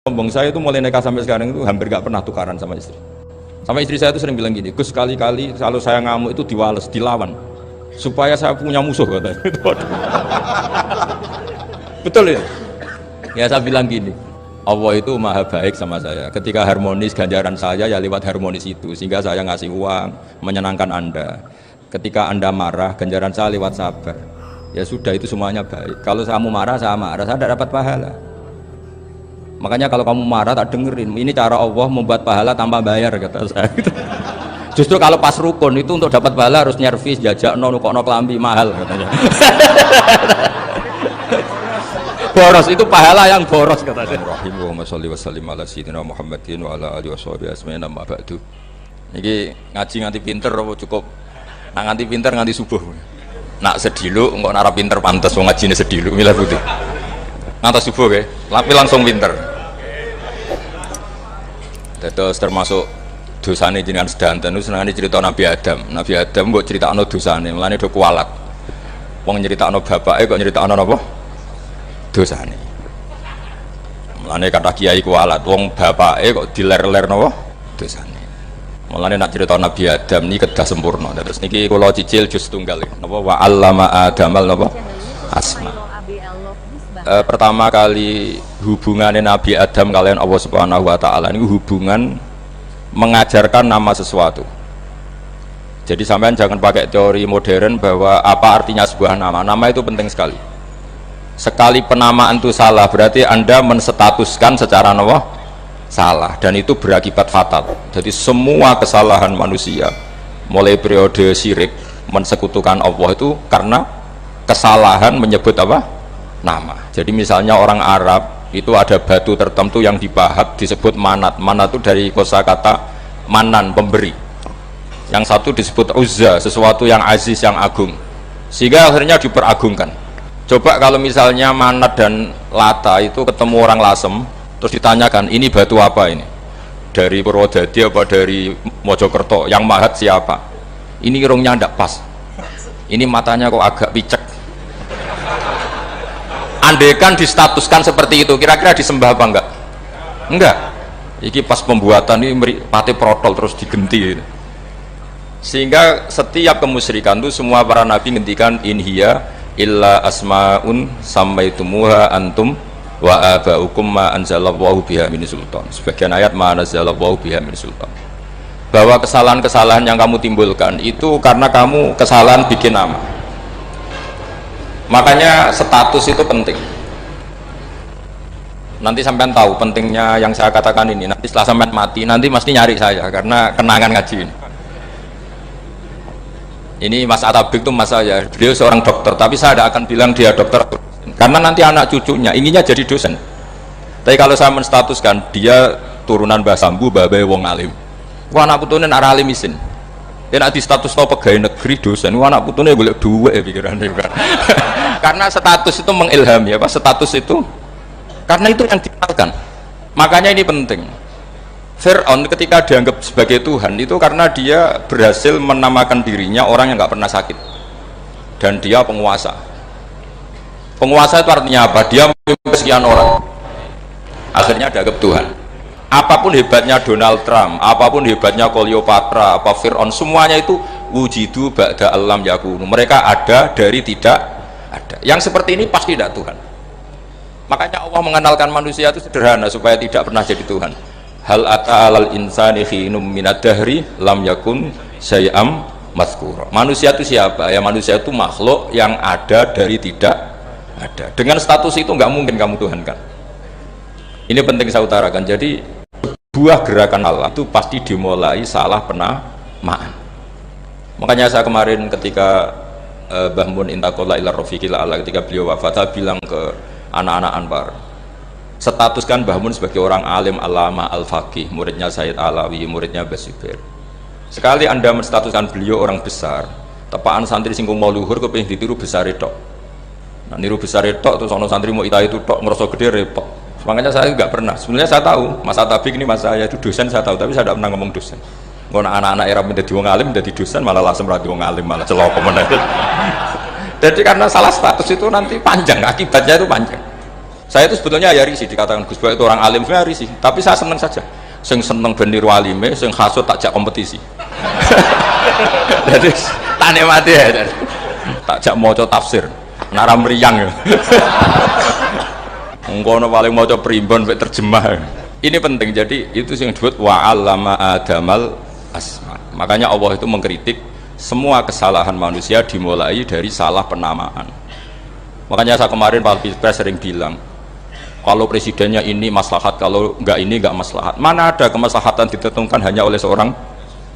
Sombong, saya itu mulai nikah sampai sekarang itu hampir gak pernah tukaran sama istri. Sama istri saya itu sering bilang gini, Gus, sekali-kali kalau saya ngamuk itu diwales, dilawan, supaya saya punya musuh katanya. Betul ya? Ya saya bilang gini, Allah itu maha baik sama saya. Ketika harmonis, ganjaran saya ya lewat harmonis itu, sehingga saya ngasih uang, menyenangkan Anda. Ketika Anda marah, ganjaran saya lewat sabar. Ya sudah, itu semuanya baik. Kalau kamu marah, saya tidak dapat pahala. Makanya kalau kamu marah tak dengerin, ini cara Allah membuat pahala tanpa bayar, kata saya. Justru kalau pas rukun itu untuk dapat pahala harus nyervis, jajak, nukokno kelambi mahal katanya. Boros itu pahala yang boros katanya. Rahimahumma sholli wa sallim ala sayyidina Muhammadin wa ala alihi washabihi ajmain amma ba'du. Niki ngaji nganti pinter apa cukup? Nak nganti pinter nganti subuh. Nak sediluk engko nara pinter pantes wong ngajine sediluk milih putih. Ngantos subuh ke, tapi langsung pinter. Terus termasuk dosane jenengan sedanten itu senengane cerita Nabi Adam. Nabi Adam kok critakno dosane, mulane do kualat. Wong nyeritakno bapake kok nyeritakno napa? Dosane. Mulane kata kiai kualat, wong bapake kok diler-ler napa? Dosane. Mulane nak cerita Nabi Adam niki kedah sempurna. Terus niki kula cicil juz tunggal napa wa 'allama Adamal napa? Asma. Pertama kali hubungannya Nabi Adam kalian Allah Subhanahu wa Ta'ala ini hubungan mengajarkan nama sesuatu. Jadi sampean jangan pakai teori modern bahwa apa artinya sebuah nama. Nama itu penting sekali. Sekali penamaan itu salah berarti Anda menstatuskan secara salah, dan itu berakibat fatal. Jadi semua kesalahan manusia mulai periode syirik mensekutukan Allah itu karena kesalahan menyebut apa? Nama. Jadi misalnya orang Arab itu ada batu tertentu yang dipahat disebut manat. Manat itu dari kosakata manan, pemberi. Yang satu disebut uzza, sesuatu yang aziz, yang agung, sehingga akhirnya diperagungkan. Coba kalau misalnya manat dan lata itu ketemu orang Lasem terus ditanyakan, ini batu apa ini? Dari Purwodadi apa dari Mojokerto? Yang mahat siapa? Ini irungnya tidak pas, ini matanya kok agak picek. Andaikan distatuskan seperti itu, kira-kira disembah apa enggak? Enggak. Iki pas pembuatan ini pati protol terus digenti. Sehingga setiap kemusyrikan itu semua para nabi ngendikan in hiya illa asmaun sammaitumuha antum wa abaukum ma anzalallahu biha min sultan. Sebagian ayat ma anzalallahu biha min sultan. Bahwa kesalahan-kesalahan yang kamu timbulkan itu karena kamu kesalahan bikin nama. Makanya status itu penting. Nanti sampean tahu pentingnya yang saya katakan ini. Nanti setelah sampean mati, nanti mesti nyari saya karena kenangan ngaji ini. Ini Mas Atabik itu mas saya. Beliau seorang dokter, tapi saya tidak akan bilang dia dokter karena nanti anak cucunya inginnya jadi dosen. Tapi kalau saya menstatuskan dia turunan Mbah Sambu, babai wong alim. Wah anak putune arah alim isin. Ya nak di status tau pegawai negeri dosen, anak putune golek duit ya pikirannya kan. Karena status itu mengilhami apa? Status itu karena itu yang dikenalkan. Makanya ini penting. Fir'aun ketika dianggap sebagai Tuhan itu karena dia berhasil menamakan dirinya orang yang nggak pernah sakit, dan dia penguasa. Penguasa itu artinya apa? Dia memimpin sekian orang, akhirnya dianggap Tuhan. Apapun hebatnya Donald Trump, apapun hebatnya Cleopatra, apa Fir'aun, semuanya itu wujidu ba'da alam yakunu. Mereka ada dari tidak ada. Yang seperti ini pasti tidak Tuhan. Makanya Allah mengenalkan manusia itu sederhana supaya tidak pernah jadi Tuhan. Hal ata'alal insani khinum minad dahri lam yakun syai'am mazkura. Manusia itu siapa? Ya manusia itu makhluk yang ada dari tidak ada. Dengan status itu nggak mungkin kamu Tuhan kan. Ini penting saya utarakan. Jadi sebuah gerakan Allah itu pasti dimulai salah penamaan. Makanya saya kemarin ketika Mbah Mun intakola ila rofiqil ala, ketika beliau wafat, saya bilang ke anak-anak Anwar, statuskan Mbah Mun sebagai orang alim alama al-faqih, muridnya Sayyid Alawi, muridnya Basibir. Sekali Anda menstatuskan beliau orang besar, tepaan santri singgung mau luhur kepingin ditiru besar itu. Nah niru besar itu terus ono santri mau ita itu tok ngerasa gede repot. Makanya saya nggak pernah, sebenarnya saya tahu Mas Atabik ini mas saya itu dosen, saya tahu, tapi saya tidak pernah ngomong dosen. Kalau anak-anak era menjadi wong alim, menjadi dosen malah langsung berarti wong alim, malah celok kemudian. Jadi karena salah status itu nanti panjang, akibatnya itu panjang. Saya itu sebetulnya ya risih dikatakan Gus Bak itu orang alim, saya risih, tapi saya seneng saja. Sing seneng ben niru alime, sing hasud takjak kompetisi. Jadi tak nikmati ya. Takjak maca tafsir, nara meriang ya. Ngono paling maca primbon mek terjemah. Ini penting, jadi itu yang disebut wa 'allama adamal asma. Makanya Allah itu mengkritik semua kesalahan manusia dimulai dari salah penamaan. Makanya saya kemarin Pak Pilpres sering bilang, kalau presidennya ini maslahat, kalau enggak ini enggak maslahat. Mana ada kemaslahatan ditentukan hanya oleh seorang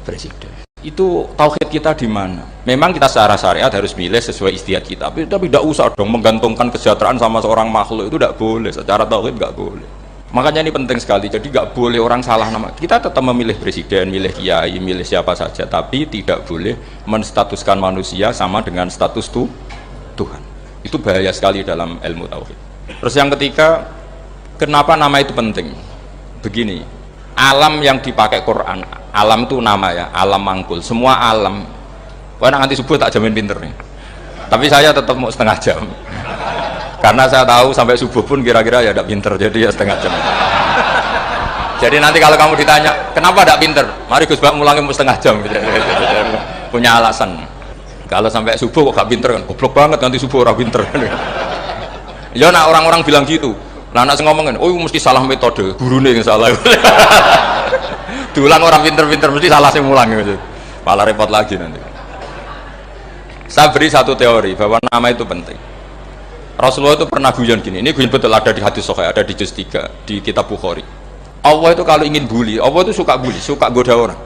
presiden? Itu tauhid kita di mana? Memang kita secara syariat harus milih sesuai istihad kita, tapi tidak usah dong menggantungkan kesejahteraan sama seorang makhluk, itu tidak boleh. Secara tauhid enggak boleh. Makanya ini penting sekali. Jadi enggak boleh orang salah nama. Kita tetap memilih presiden, milih kiai, milih siapa saja, tapi tidak boleh menstatuskan manusia sama dengan status Tuhan. Itu bahaya sekali dalam ilmu tauhid. Terus yang ketiga, kenapa nama itu penting? Begini, alam yang dipakai Quran, alam itu nama ya, alam mangkul, semua alam. Wah nanti subuh tak jamin pinter nih. Tapi saya tetap mau setengah jam. Karena saya tahu sampai subuh pun kira-kira ya tidak pinter, jadi ya setengah jam. Jadi nanti kalau kamu ditanya, kenapa tidak pinter? Mari Gus Bak mulangin mau setengah jam. Punya alasan. Kalau sampai subuh kok gak pinter kan, goblok banget nanti subuh orang pinter. Ya nak orang-orang bilang gitu. Nah anak ngomongin, oh mesti salah metode, gurune yang salah. Diulang orang pinter-pinter mesti salah sing mulang gitu. Malah repot lagi nanti. Saya beri satu teori bahwa nama itu penting. Rasulullah itu pernah guyon gini, ini guyon betul ada di hadis sahih, ada di juz 3 di kitab Bukhari. Allah itu kalau ingin bully, Allah itu suka bully, suka goda orang.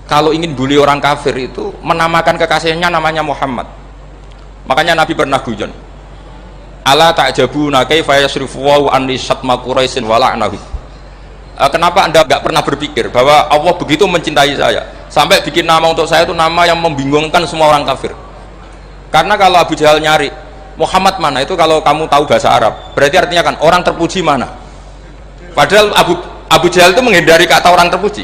Kalau ingin bully orang kafir itu menamakan kekasihnya namanya Muhammad. Makanya Nabi pernah guyon. Ala ta'jabuna kaifa yasrifu wa an lisatma quraisin wa la'nahu. Kenapa Anda enggak pernah berpikir bahwa Allah begitu mencintai saya sampai bikin nama untuk saya itu nama yang membingungkan semua orang kafir. Karena kalau Abu Jahal nyari Muhammad mana itu, kalau kamu tahu bahasa Arab, berarti artinya kan orang terpuji mana. Padahal Abu Jahal itu menghindari kata orang terpuji.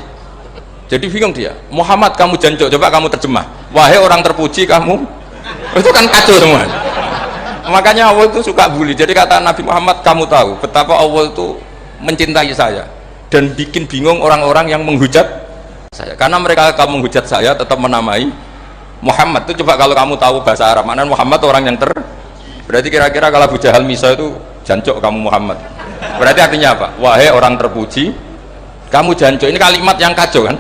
Jadi bingung dia, Muhammad kamu jancuk, coba kamu terjemah, wahai orang terpuji kamu, itu kan kacau semua. Makanya Allah itu suka bully. Jadi kata Nabi Muhammad, kamu tahu betapa Allah itu mencintai saya dan bikin bingung orang-orang yang menghujat saya, karena mereka kalau menghujat saya tetap menamai Muhammad. Itu coba kalau kamu tahu bahasa Arab, mana Muhammad orang yang berarti kira-kira kalau Abu Jahal Misa itu jancuk kamu Muhammad, berarti artinya apa? Wahai orang terpuji kamu jancuk. Ini kalimat yang kacau kan.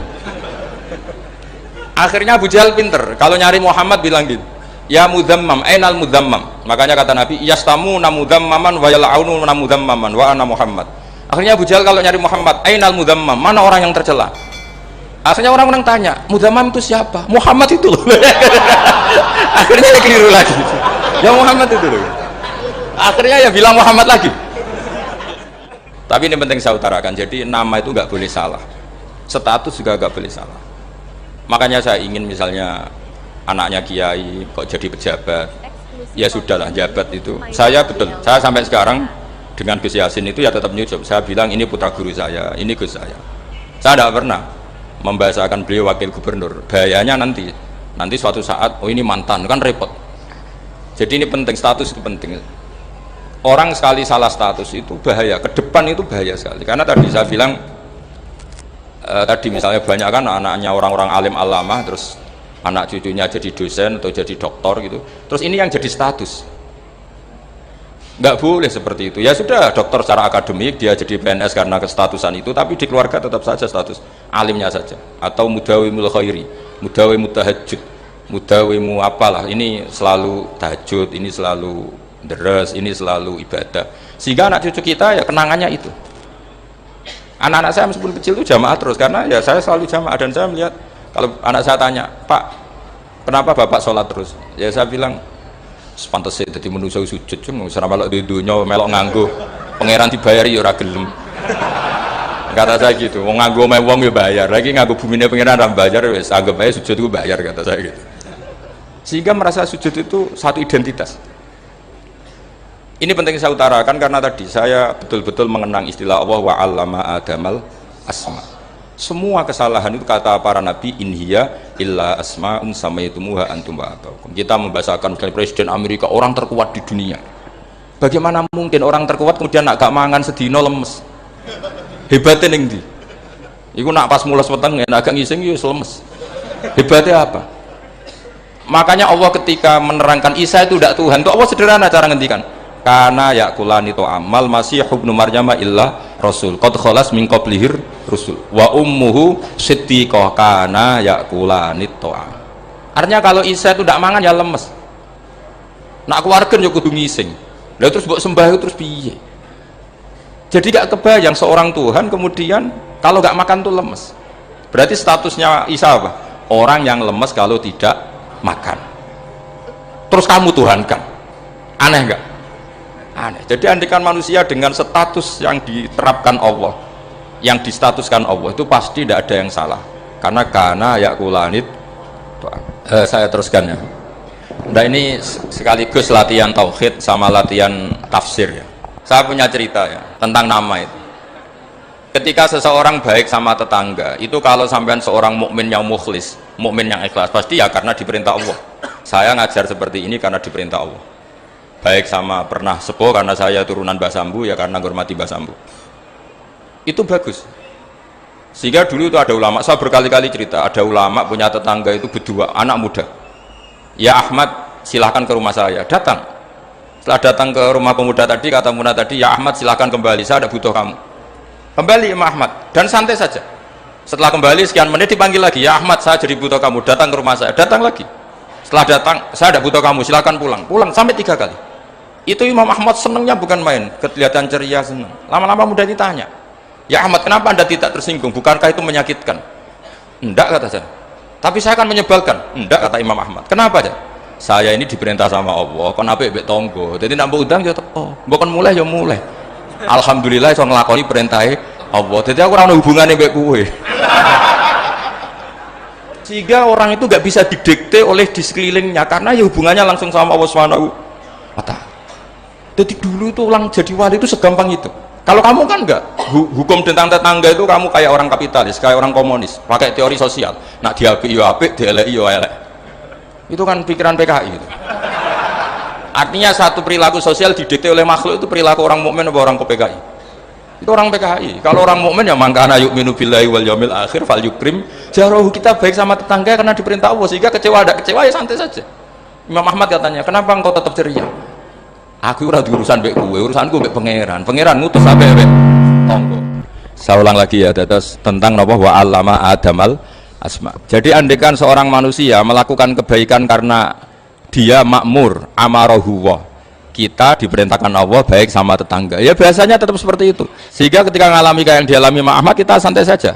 Akhirnya Abu Jahal pinter, kalau nyari Muhammad bilang gitu, ya mudzammam, ainal mudzammam. Makanya kata Nabi, yastamu namudhammaman wa yal'aunu namudhammaman wa ana Muhammad. Akhirnya Abu Jahal kalau nyari Muhammad, ainal mudzammam, mana orang yang tercela. Akhirnya orang-orang tanya, mudzammam itu siapa? Muhammad itu loh. Akhirnya dia keliru lagi, ya Muhammad itu loh. Akhirnya ya bilang Muhammad lagi. Tapi ini penting saya utarakan, jadi nama itu nggak boleh salah, status juga nggak boleh salah. Makanya saya ingin misalnya anaknya kiai kok jadi pejabat, ya sudahlah jabat itu. Saya betul, saya sampai sekarang dengan Gus Yasin itu ya tetap nyucup. Saya bilang ini putra guru saya, ini Gus saya. Saya tidak pernah membahasakan beliau wakil gubernur. Bahayanya nanti suatu saat, oh ini mantan, kan repot. Jadi ini penting, status itu penting. Orang sekali salah status itu bahaya, ke depan itu bahaya sekali. Karena tadi saya bilang, tadi misalnya banyak kan anaknya orang-orang alim alamah, terus anak cucunya jadi dosen atau jadi doktor gitu, terus ini yang jadi status. Nggak boleh seperti itu. Ya sudah, dokter secara akademik dia jadi PNS karena kestatusan itu, tapi di keluarga tetap saja status alimnya saja. Atau mudawimul khairi, mudawimul tahajud, mudawimu apalah, ini selalu tahajud, ini selalu deres, ini selalu ibadah, sehingga anak cucu kita ya kenangannya itu. Anak-anak saya meskipun kecil itu jamaah terus, karena ya saya selalu jamaah. Dan saya melihat kalau anak saya tanya, Pak kenapa bapak sholat terus, ya saya bilang sepantas saya jadi manusia sujud, cuma serah melok di dunia melok nganggo pangeran dibayari ya ora gelem. Kata saya gitu, mau nganggo mewong ya bayar, lagi nganggo bumine pangeran ora bayar, wis anggap aja sujud itu bayar, kata saya gitu. Sehingga merasa sujud itu satu identitas. Ini penting saya utarakan karena tadi saya betul-betul mengenang istilah Allah wa 'allama adamal asma. Semua kesalahan itu kata para nabi, in hiya illa asma'un samaitumuha antum wa abaukum. Kita membahasakan misalnya presiden Amerika orang terkuat di dunia, Bagaimana mungkin orang terkuat kemudian nak gak mangan sedino lemes? Hebatnya ning ndi? Iku nak pas mules weteng agak ngising yo lemes. Hebatnya apa? Makanya Allah ketika menerangkan Isa itu tidak Tuhan, itu Allah sederhana cara ngendikan. Karena yakulani to amal masih ibnu Maryam illa rasul. Qad khalas min qablihir rusul. Wa ummuhu siddiqah kana yakulani to. Artinya kalau Isa itu tidak mangan ya lemes. Nak keluarga yo kudu ngising. Lah terus mbok sembah terus piye? Jadi gak kebayang seorang Tuhan kemudian kalau gak makan tuh lemes. Berarti statusnya Isa apa? Orang yang lemes kalau tidak makan. Terus kamu Tuhan kan? Aneh gak? Aneh. Jadi andikan manusia dengan status yang diterapkan Allah, yang distatuskan Allah itu pasti tidak ada yang salah. Karena yakulanit. Saya teruskan ya. Nah ini sekaligus latihan tauhid sama latihan tafsir ya. Saya punya cerita ya tentang nama itu. Ketika seseorang baik sama tetangga, itu kalau sampean seorang mukmin yang mukhlis, mukmin yang ikhlas, pasti ya karena diperintah Allah. Saya ngajar seperti ini karena diperintah Allah. Baik sama pernah sepuh karena saya turunan Mbah Sambu, ya karena menghormati Mbah Sambu. Itu bagus. Sehingga dulu itu ada ulama, saya berkali-kali cerita, ada ulama punya tetangga itu berdua, anak muda. Ya Ahmad, silahkan ke rumah saya. Datang. Setelah datang ke rumah pemuda tadi, kata pemuda tadi, ya Ahmad silahkan kembali, saya ada butuh kamu. Kembali Imam Ahmad, dan santai saja. Setelah kembali sekian menit dipanggil lagi, ya Ahmad saya jadi butuh kamu, datang ke rumah saya. Datang lagi. Setelah datang, saya ada butuh kamu, silahkan pulang. Pulang sampai 3 kali. Itu Imam Ahmad senangnya bukan main, kelihatan ceria, senang. Lama-lama mudah ditanya, ya Ahmad kenapa anda tidak tersinggung, bukankah itu menyakitkan? Enggak kata saya, tapi saya akan menyebalkan. Enggak kata Imam Ahmad. Kenapa aja? Saya ini diperintah sama Allah, kenapa ibek tonggo, jadi nambah udang ya bukan mulai ya mulai. Alhamdulillah saya ngelakoni perintahnya Allah, jadi aku orang hubungannya ibek kue. Sehingga orang itu gak bisa didikte oleh di sekelilingnya, karena ya hubungannya langsung sama Allah Subhanahu wa Ta'ala. Jadi dulu itu orang jadi wali itu segampang itu. Kalau kamu kan enggak, hukum tentang tetangga itu kamu kayak orang kapitalis, kayak orang komunis, pakai teori sosial. Nak diapik yo apik, dielek yo elek. Itu kan pikiran PKI itu. Artinya satu perilaku sosial didikte oleh makhluk itu perilaku orang mukmin atau orang PKI. Itu orang PKI. Kalau orang mukmin ya mangkana yu'minu billahi wal yaumil akhir fal yukrim jarahu. Kita baik sama tetangga karena diperintah Allah, sehingga kecewa ada kecewa ya santai saja. Imam Ahmad katanya, kenapa engkau tetap ceria? Aku ora urusan mbek kowe, urusanku mbek pangeran. Pangeran ngutus sampe mbek tonggo. Saya ulang lagi ya, terus tentang napa wa allama adamal asma. Jadi andekan seorang manusia melakukan kebaikan karena dia makmur amarahu wa, kita diperintahkan Allah baik sama tetangga, ya biasanya tetap seperti itu. Sehingga ketika mengalami kayak yang dialami Muhammad, kita santai saja.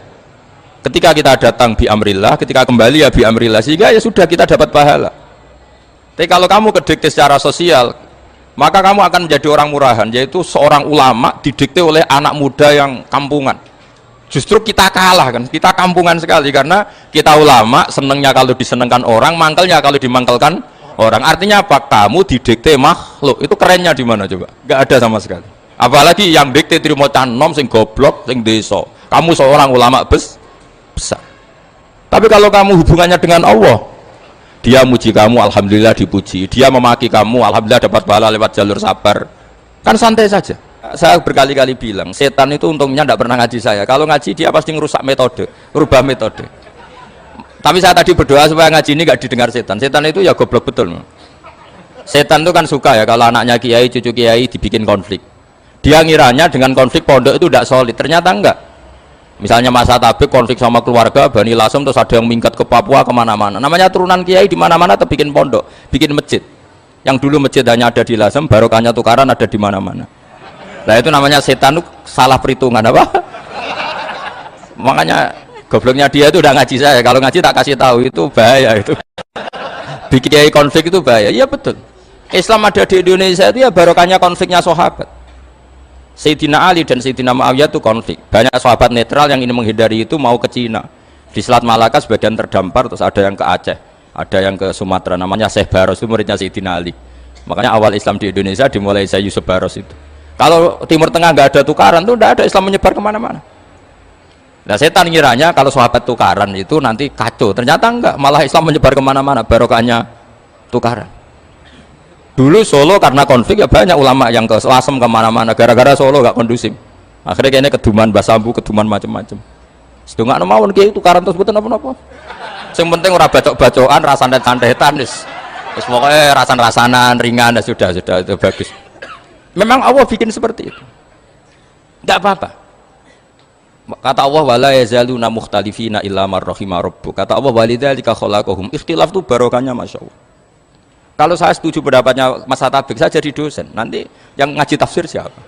Ketika kita datang bi amrillah, ketika kembali ya bi amrillah, sehingga ya sudah kita dapat pahala. Tapi kalau kamu kedikte secara sosial, maka kamu akan menjadi orang murahan, yaitu seorang ulama didikte oleh anak muda yang kampungan. Justru kita kalah kan, kita kampungan sekali karena kita ulama senengnya kalau disenengkan orang, mangkelnya kalau dimangkelkan orang. Artinya apa? Kamu didikte makhluk. Itu kerennya di mana coba? Gak ada sama sekali. Apalagi yang dikte trimo canom sing goblok sing desa. Kamu seorang ulama besar. Tapi kalau kamu hubungannya dengan Allah, dia muji kamu, alhamdulillah dipuji. Dia memaki kamu, alhamdulillah dapat pahala lewat jalur sabar. Kan santai saja. Saya berkali-kali bilang, setan itu untungnya tidak pernah ngaji saya. Kalau ngaji dia pasti ngerusak metode, rubah metode. Tapi saya tadi berdoa supaya ngaji ini gak didengar setan. Setan itu ya goblok betul. Setan itu kan suka ya kalau anaknya kiai, cucu kiai dibikin konflik. Dia ngiranya dengan konflik pondok itu tidak solid. Ternyata enggak. Misalnya masa tabik konflik sama keluarga, Bani Lasem, terus ada yang minggat ke Papua kemana-mana. Namanya turunan kiai di mana-mana atau bikin pondok, bikin masjid. Yang dulu masjid hanya ada di Lasem, barokahnya tukaran ada di mana-mana. Nah itu namanya setan itu salah perhitungan apa? Makanya gobloknya dia itu udah ngaji saya. Kalau ngaji tak kasih tahu itu bahaya itu. Bikin kiai konflik itu bahaya. Iya betul. Islam ada di Indonesia itu ya barokahnya konfliknya sahabat. Sayyidina Ali dan Sayyidina Muawiyah itu konflik. Banyak sahabat netral yang ingin menghindari itu mau ke Cina. Di Selat Malaka sebagian terdampar, terus ada yang ke Aceh, ada yang ke Sumatera. Namanya Syekh Baros, itu muridnya Sayyidina Ali. Makanya awal Islam di Indonesia dimulai Syekh Yusuf Baros itu. Kalau Timur Tengah nggak ada tukaran tuh nggak ada Islam menyebar kemana-mana. Nah setan ngiranya kalau sahabat tukaran itu nanti kacau. Ternyata enggak, malah Islam menyebar kemana-mana barokahnya tukaran. Dulu Solo karena konflik ya banyak ulama yang ke Lasem kemana-mana gara-gara Solo gak kondusif. Akhirnya kayaknya keduman basambu, keduman macam-macam. Sedungak mawon kiai tukaran terus betul apa-apa. Yang penting ora bacok-bacokan, rasanet-santetan wis. Wis pokoke rasan-rasanan ringan ya sudah itu bagus. Memang Allah bikin seperti itu. Enggak apa-apa. Kata Allah wala yazaluna mukhtalifina illa man rahima rabbuk. Kata Allah walidzalika khalaqahum. Ikhtilaf itu barokahnya masyaallah. Kalau saya setuju pendapatnya Mas Atabik, saya jadi dosen. Nanti yang ngaji tafsir siapa?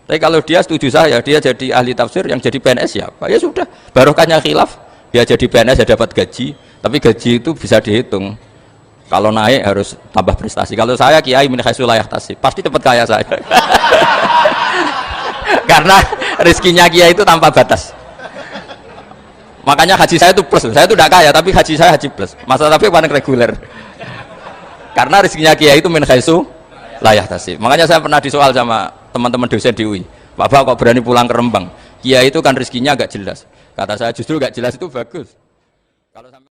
Tapi kalau dia setuju saya, dia jadi ahli tafsir, yang jadi PNS siapa? Ya sudah, barokahnya khilaf. Dia jadi PNS, dia dapat gaji. Tapi gaji itu bisa dihitung. Kalau naik harus tambah prestasi. Kalau saya kiai min haitsu la yahtasib, pasti dapat kaya saya. Karena rezekinya kiai itu tanpa batas. Makanya haji saya itu plus. Saya itu tidak kaya, tapi haji saya haji plus. Masa tapi paling reguler. Karena rezekinya kiai itu min haitsu la yahtasib. Makanya saya pernah disoal sama teman-teman dosen di UI. Bapak kok berani pulang ke Rembang? Kiai itu kan rezekinya agak jelas. Kata saya justru agak jelas itu bagus. Kalau sampai